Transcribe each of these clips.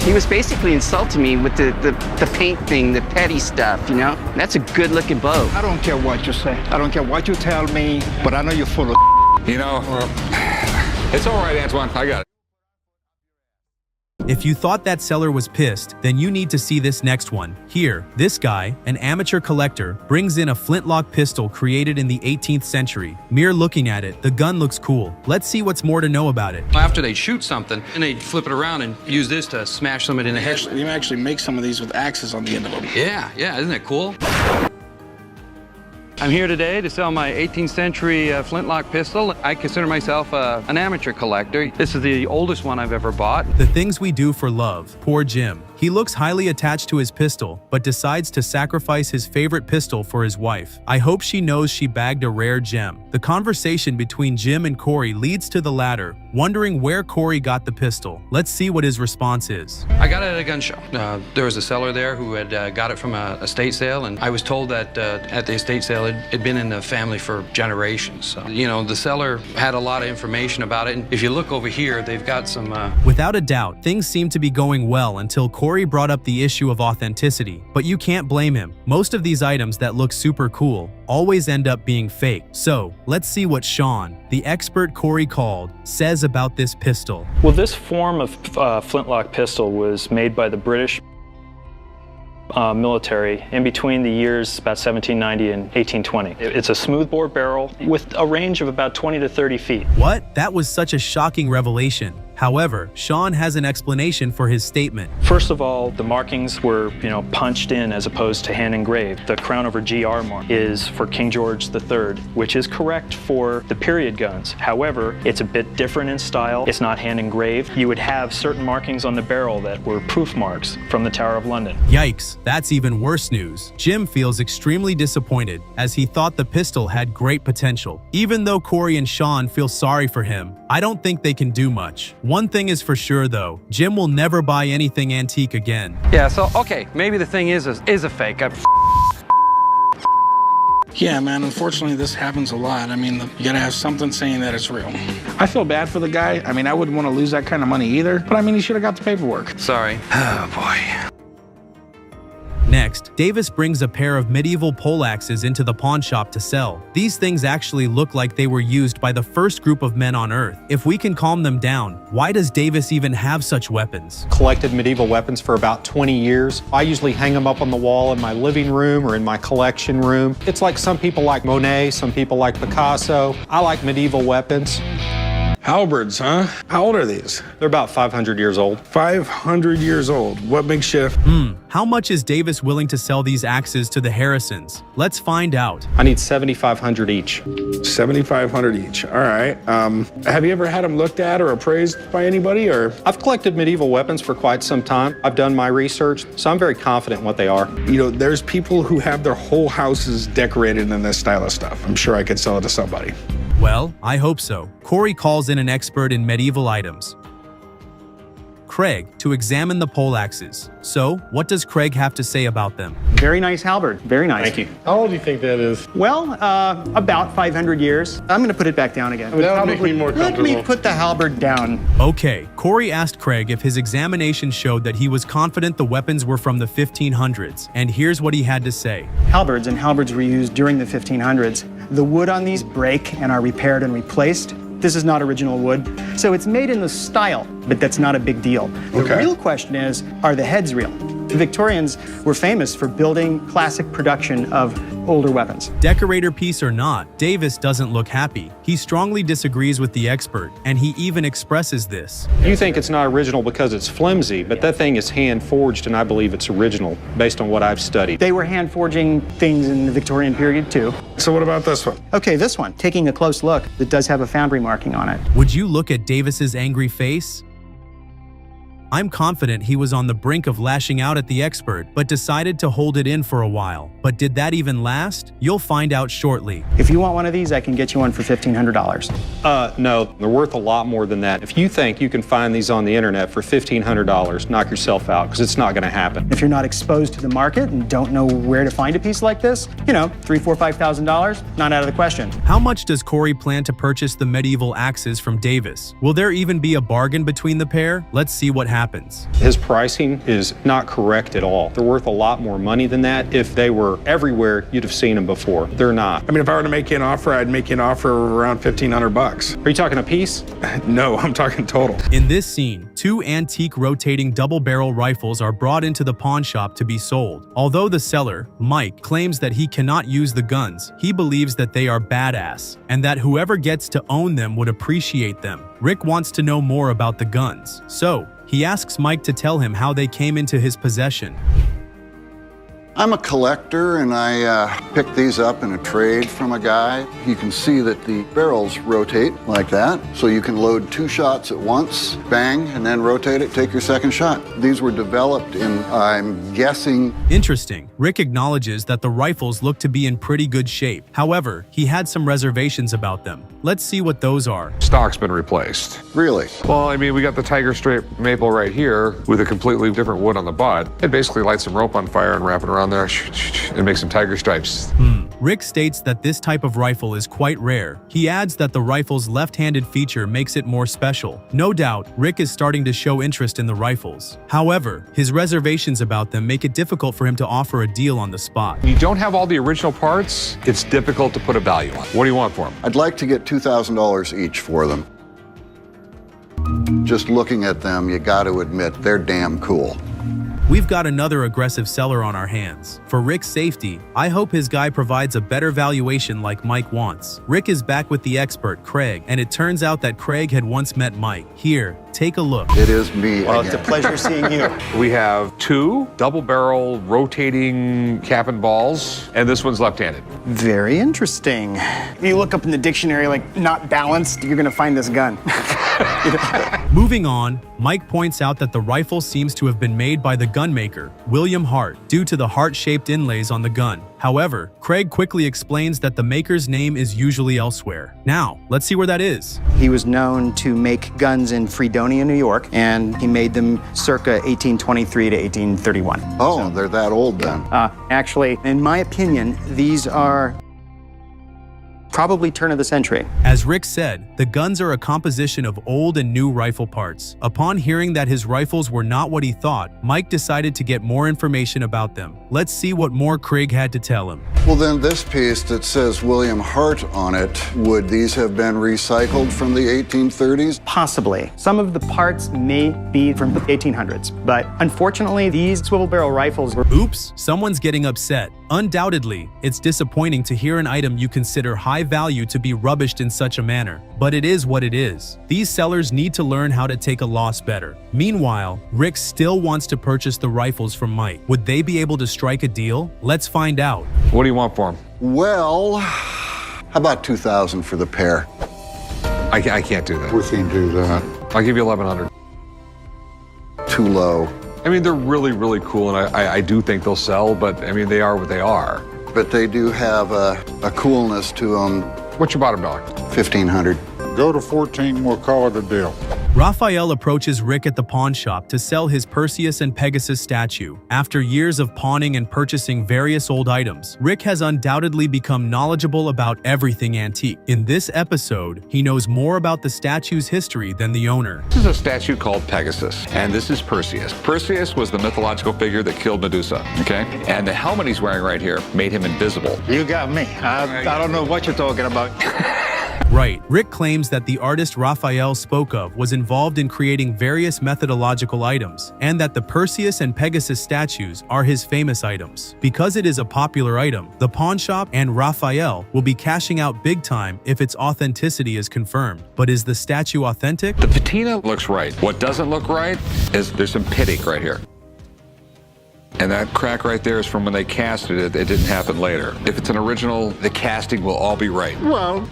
He was basically insulting me with the paint thing, the petty stuff, you know? That's a good-looking boat. I don't care what you say. I don't care what you tell me, but I know you're full of You know, it's all right, Antoine. I got it. If you thought that seller was pissed, then you need to see this next one. Here, this guy, an amateur collector, brings in a flintlock pistol created in the 18th century. Mere looking at it, the gun looks cool. Let's see what's more to know about it. After they'd shoot something, and they'd flip it around and use this to smash somebody in the head. You actually make some of these with axes on the end of them. Yeah, isn't that cool? I'm here today to sell my 18th century flintlock pistol. I consider myself an amateur collector. This is the oldest one I've ever bought. The things we do for love. Poor Jim. He looks highly attached to his pistol, but decides to sacrifice his favorite pistol for his wife. I hope she knows she bagged a rare gem. The conversation between Jim and Corey leads to the latter, wondering where Corey got the pistol. Let's see what his response is. I got it at a gun show. There was a seller there who had got it from a estate sale, and I was told that at the estate sale it'd been in the family for generations. So, you know, the seller had a lot of information about it, and if you look over here, they've got some... Without a doubt, things seem to be going well until Corey brought up the issue of authenticity, but you can't blame him. Most of these items that look super cool always end up being fake. So, let's see what Sean, the expert Corey called, says about this pistol. Well, this form of flintlock pistol was made by the British military in between the years about 1790 and 1820. It's a smoothbore barrel with a range of about 20 to 30 feet. What? That was such a shocking revelation. However, Sean has an explanation for his statement. First of all, the markings were, punched in as opposed to hand engraved. The crown over GR mark is for King George III, which is correct for the period guns. However, it's a bit different in style. It's not hand engraved. You would have certain markings on the barrel that were proof marks from the Tower of London. Yikes, that's even worse news. Jim feels extremely disappointed as he thought the pistol had great potential. Even though Corey and Sean feel sorry for him, I don't think they can do much. One thing is for sure though, Jim will never buy anything antique again. Yeah, so, okay, maybe the thing is a fake. Yeah, man, unfortunately this happens a lot. I mean, you gotta have something saying that it's real. I feel bad for the guy. I mean, I wouldn't want to lose that kind of money either, but I mean, he should have got the paperwork. Sorry. Oh, boy. Next, Davis brings a pair of medieval poleaxes into the pawn shop to sell. These things actually look like they were used by the first group of men on Earth. If we can calm them down, why does Davis even have such weapons? Collected medieval weapons for about 20 years. I usually hang them up on the wall in my living room or in my collection room. It's like some people like Monet, some people like Picasso. I like medieval weapons. Halberds, huh? How old are these? They're about 500 years old. 500 years old. What makes shift? How much is Davis willing to sell these axes to the Harrisons? Let's find out. I need 7,500 each. 7,500 each. All right. Have you ever had them looked at or appraised by anybody, or? I've collected medieval weapons for quite some time. I've done my research, so I'm very confident in what they are. You know, there's people who have their whole houses decorated in this style of stuff. I'm sure I could sell it to somebody. Well, I hope so. Corey calls in an expert in medieval items, Craig, to examine the poleaxes. So, what does Craig have to say about them? Very nice halberd. Very nice. Thank you. How old do you think that is? Well, about 500 years. I'm going to put it back down again. That'll make me more comfortable. Let me put the halberd down. Okay, Corey asked Craig if his examination showed that he was confident the weapons were from the 1500s, and here's what he had to say. Halberds were used during the 1500s. The wood on these break and are repaired and replaced. This is not original wood, so it's made in the style, but that's not a big deal. The real question is, are the heads real? The Victorians were famous for building classic production of older weapons. Decorator piece or not, Davis doesn't look happy. He strongly disagrees with the expert, and he even expresses this. You think it's not original because it's flimsy, but that thing is hand forged, and I believe it's original based on what I've studied. They were hand forging things in the Victorian period too. So what about this one? Okay, this one, taking a close look, it does have a foundry marking on it. Would you look at Davis's angry face? I'm confident he was on the brink of lashing out at the expert, but decided to hold it in for a while. But did that even last? You'll find out shortly. If you want one of these, I can get you one for $1,500. No, they're worth a lot more than that. If you think you can find these on the internet for $1,500, knock yourself out, because it's not going to happen. If you're not exposed to the market and don't know where to find a piece like this, $3,000, $4,000, $5,000, not out of the question. How much does Corey plan to purchase the medieval axes from Davis? Will there even be a bargain between the pair? Let's see what happens. happens. His pricing is not correct at all. They're worth a lot more money than that. If they were everywhere, you'd have seen them before. They're not. I mean, if I were to make you an offer, I'd make you an offer of around $1,500. Are you talking a piece? No, I'm talking total. In this scene, two antique rotating double-barrel rifles are brought into the pawn shop to be sold. Although the seller, Mike, claims that he cannot use the guns, he believes that they are badass, and that whoever gets to own them would appreciate them. Rick wants to know more about the guns, so he asks Mike to tell him how they came into his possession. I'm a collector, and I picked these up in a trade from a guy. You can see that the barrels rotate like that, so you can load 2 shots at once, bang, and then rotate it, take your second shot. These were developed in, I'm guessing... Interesting. Rick acknowledges that the rifles look to be in pretty good shape. However, he had some reservations about them. Let's see what those are. Stock's been replaced. Really? Well, I mean, we got the Tiger Straight maple right here with a completely different wood on the butt. It basically lights some rope on fire and wrap it around there and make some tiger stripes. Rick states that this type of rifle is quite rare. He adds that the rifle's left-handed feature makes it more special. No doubt, Rick is starting to show interest in the rifles. However, his reservations about them make it difficult for him to offer a deal on the spot. You don't have all the original parts, it's difficult to put a value on. What do you want for them? I'd like to get $2,000 each for them. Just looking at them, you got to admit, they're damn cool. We've got another aggressive seller on our hands. For Rick's safety, I hope his guy provides a better valuation like Mike wants. Rick is back with the expert, Craig, and it turns out that Craig had once met Mike. Here, take a look. It is me Well, again. it's a pleasure seeing you. We have 2 double-barrel rotating cap and balls, and this one's left-handed. Very interesting. If you look up in the dictionary, like, not balanced, you're gonna find this gun. Moving on, Mike points out that the rifle seems to have been made by the gunmaker, William Hart, due to the heart-shaped inlays on the gun. However, Craig quickly explains that the maker's name is usually elsewhere. Now, let's see where that is. He was known to make guns in Fredonia, New York, and he made them circa 1823 to 1831. Oh, they're that old then. Actually, in my opinion, these are probably turn of the century. As Rick said, the guns are a composition of old and new rifle parts. Upon hearing that his rifles were not what he thought, Mike decided to get more information about them. Let's see what more Craig had to tell him. Well, then this piece that says William Hart on it, would these have been recycled from the 1830s? Possibly. Some of the parts may be from the 1800s, but unfortunately, these swivel barrel rifles were... Oops, someone's getting upset. Undoubtedly, it's disappointing to hear an item you consider high value to be rubbished in such a manner, but it is what it is. These sellers need to learn how to take a loss better. Meanwhile, Rick still wants to purchase the rifles from Mike. Would they be able to strike a deal? Let's find out. What do you want for them? Well, how about $2,000 for the pair? I can't do that. We can't do that. I'll give you $1,100. Too low. I mean, they're really, really cool, and I do think they'll sell, but I mean, they are what they are. But they do have a coolness to them. What's your bottom dollar? $1,500. Go to 14, we'll call it a deal. Raphael approaches Rick at the pawn shop to sell his Perseus and Pegasus statue. After years of pawning and purchasing various old items, Rick has undoubtedly become knowledgeable about everything antique. In this episode, he knows more about the statue's history than the owner. This is a statue called Pegasus, and this is Perseus. Perseus was the mythological figure that killed Medusa, okay? And the helmet he's wearing right here made him invisible. You got me. I don't know what you're talking about. Right. Rick claims that the artist Raphael spoke of was involved in creating various methodological items, and that the Perseus and Pegasus statues are his famous items. Because it is a popular item, the pawn shop and Raphael will be cashing out big time if its authenticity is confirmed. But is the statue authentic? The patina looks right. What doesn't look right is there's some pitting right here. And that crack right there is from when they casted it. It didn't happen later. If it's an original, the casting will all be right. Well,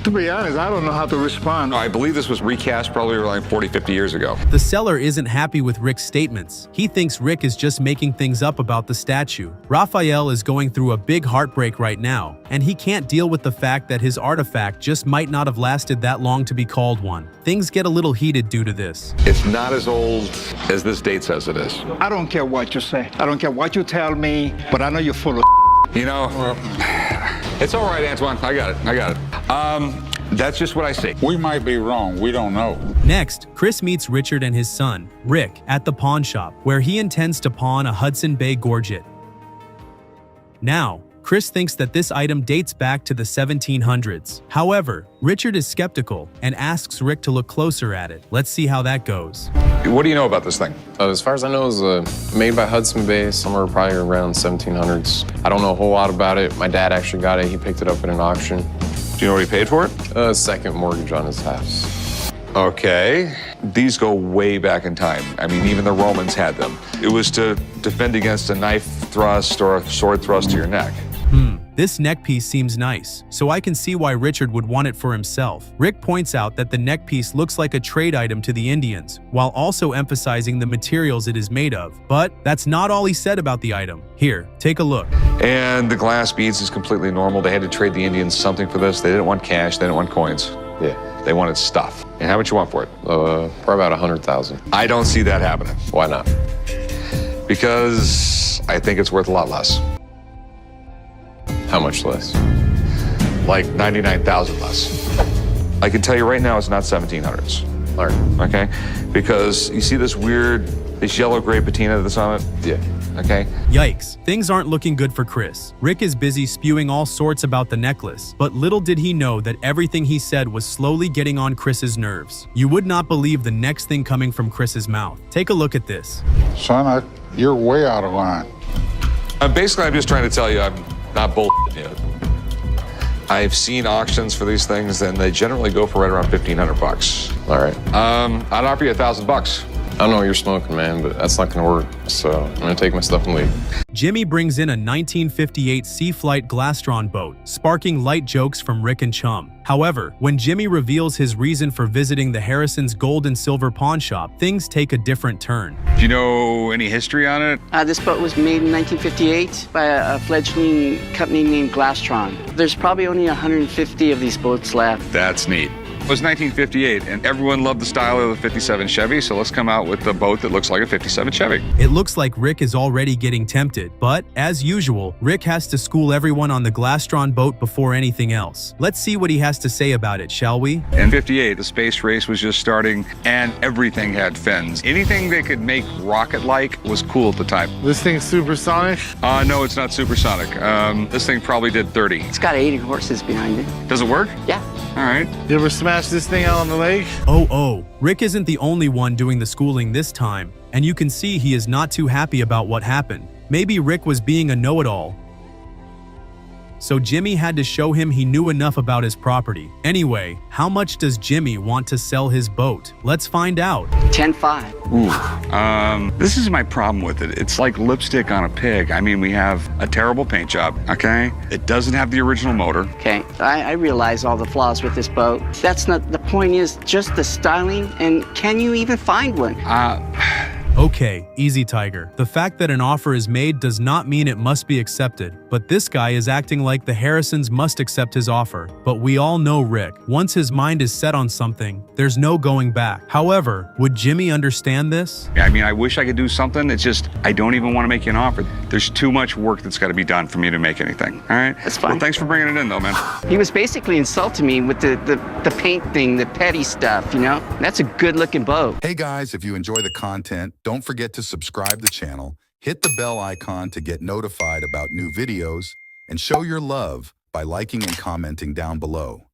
to be honest, I don't know how to respond. I believe this was recast probably around 40, 50 years ago. The seller isn't happy with Rick's statements. He thinks Rick is just making things up about the statue. Raphael is going through a big heartbreak right now, and he can't deal with the fact that his artifact just might not have lasted that long to be called one. Things get a little heated due to this. It's not as old as this date says it is. I don't care what you say. I don't care what you tell me, but I know you're full of You know, it's all right, Antoine. I got it. That's just what I see. We might be wrong. We don't know. Next, Chris meets Richard and his son, Rick, at the pawn shop, where he intends to pawn a Hudson Bay gorget. Now, Chris thinks that this item dates back to the 1700s. However, Richard is skeptical and asks Rick to look closer at it. Let's see how that goes. What do you know about this thing? As far as I know, it was made by Hudson Bay, somewhere probably around 1700s. I don't know a whole lot about it. My dad actually got it. He picked it up at an auction. Do you know what he paid for it? Second mortgage on his house. Okay. These go way back in time. I mean, even the Romans had them. It was to defend against a knife thrust or a sword thrust to your neck. This neck piece seems nice, so I can see why Richard would want it for himself. Rick points out that the neck piece looks like a trade item to the Indians, while also emphasizing the materials it is made of. But that's not all he said about the item. Here, take a look. And the glass beads is completely normal. They had to trade the Indians something for this. They didn't want cash. They didn't want coins. Yeah. They wanted stuff. And how much you want for it? Probably about 100,000. I don't see that happening. Why not? Because I think it's worth a lot less. How much less? Like 99,000 less. I can tell you right now it's not 1700s. All right. Okay? Because you see this yellow-gray patina that's on it? Yeah. Okay? Yikes, things aren't looking good for Chris. Rick is busy spewing all sorts about the necklace, but little did he know that everything he said was slowly getting on Chris's nerves. You would not believe the next thing coming from Chris's mouth. Take a look at this. Son, you're way out of line. Basically, I'm just trying to tell you I'm not bullshitting you. I've seen auctions for these things, and they generally go for right around 1,500 bucks. All right. I'd offer you $1,000. I don't know what you're smoking, man, but that's not gonna work. So I'm gonna take my stuff and leave. Jimmy brings in a 1958 Sea Flight Glastron boat, sparking light jokes from Rick and Chum. However, when Jimmy reveals his reason for visiting the Harrison's gold and silver pawn shop, things take a different turn. Do you know any history on it? This boat was made in 1958 by a fledgling company named Glastron. There's probably only 150 of these boats left. That's neat. It was 1958, and everyone loved the style of the 57 Chevy, so let's come out with a boat that looks like a 57 Chevy. It looks like Rick is already getting tempted, but as usual, Rick has to school everyone on the Glastron boat before anything else. Let's see what he has to say about it, shall we? In 58, the space race was just starting, and everything had fins. Anything they could make rocket-like was cool at the time. This thing's supersonic? No, it's not supersonic. This thing probably did 30. It's got 80 horses behind it. Does it work? Yeah. All right. You ever smash this thing out on the lake? Oh, Rick isn't the only one doing the schooling this time, and you can see he is not too happy about what happened. Maybe Rick was being a know-it-all, so Jimmy had to show him he knew enough about his property. Anyway, how much does Jimmy want to sell his boat? Let's find out. 10.5. Ooh. This is my problem with it. It's like lipstick on a pig. I mean, we have a terrible paint job, okay? It doesn't have the original motor. Okay, I realize all the flaws with this boat. That's not, the point is just the styling, and can you even find one? Okay, easy, Tiger. The fact that an offer is made does not mean it must be accepted, but this guy is acting like the Harrisons must accept his offer. But we all know Rick. Once his mind is set on something, there's no going back. However, would Jimmy understand this? I mean, I wish I could do something. It's just, I don't even want to make you an offer. There's too much work that's got to be done for me to make anything, all right? That's fine. Well, thanks for bringing it in, though, man. He was basically insulting me with the paint thing, the petty stuff, you know? That's a good-looking boat. Hey, guys, if you enjoy the content, don't forget to subscribe the channel, hit the bell icon to get notified about new videos, and show your love by liking and commenting down below.